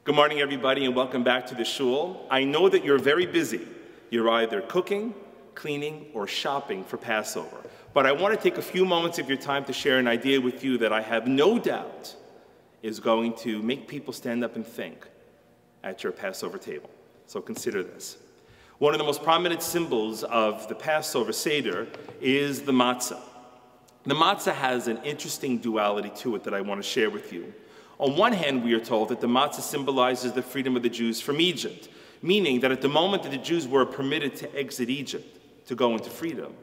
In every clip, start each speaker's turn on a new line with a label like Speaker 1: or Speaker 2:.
Speaker 1: Good morning, everybody, and welcome back to the shul. I know that you're very busy. You're either cooking, cleaning, or shopping for Passover. But I want to take a few moments of your time to share an idea with you that I have no doubt is going to make people stand up and think at your Passover table. So consider this. One of the most prominent symbols of the Passover Seder is the matzah. The matzah has an interesting duality to it that I want to share with you. On one hand, we are told that the matzah symbolizes the freedom of the Jews from Egypt, meaning that at the moment that the Jews were permitted to exit Egypt, to go into freedom,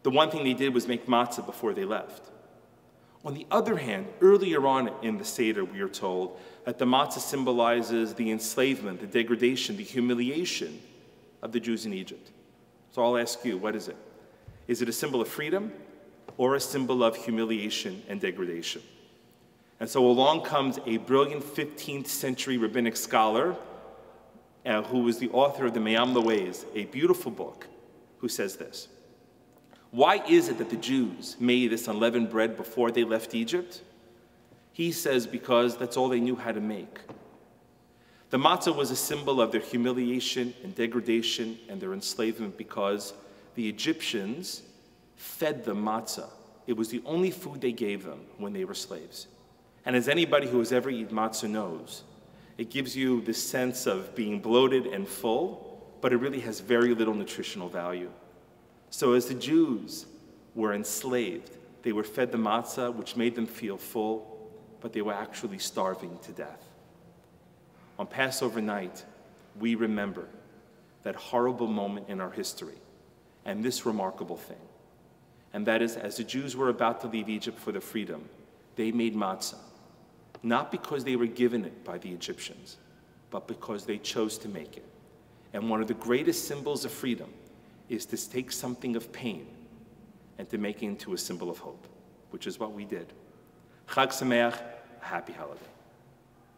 Speaker 1: the one thing they did was make matzah before they left. On the other hand, earlier on in the Seder, we are told that the matzah symbolizes the enslavement, the degradation, the humiliation of the Jews in Egypt. So I'll ask you, what is it? Is it a symbol of freedom or a symbol of humiliation and degradation? And so along comes a brilliant 15th century rabbinic scholar who was the author of the Me'am Lo'ez, a beautiful book, who says this. Why is it that the Jews made this unleavened bread before they left Egypt? He says because that's all they knew how to make. The matzah was a symbol of their humiliation and degradation and their enslavement because the Egyptians fed them matzah. It was the only food they gave them when they were slaves. And as anybody who has ever eaten matzah knows, it gives you this sense of being bloated and full, but it really has very little nutritional value. So as the Jews were enslaved, they were fed the matzah, which made them feel full, but they were actually starving to death. On Passover night, we remember that horrible moment in our history and this remarkable thing. And that is, as the Jews were about to leave Egypt for their freedom, they made matzah. Not because they were given it by the Egyptians, but because they chose to make it. And one of the greatest symbols of freedom is to take something of pain and to make it into a symbol of hope, which is what we did. Chag Sameach, happy holiday.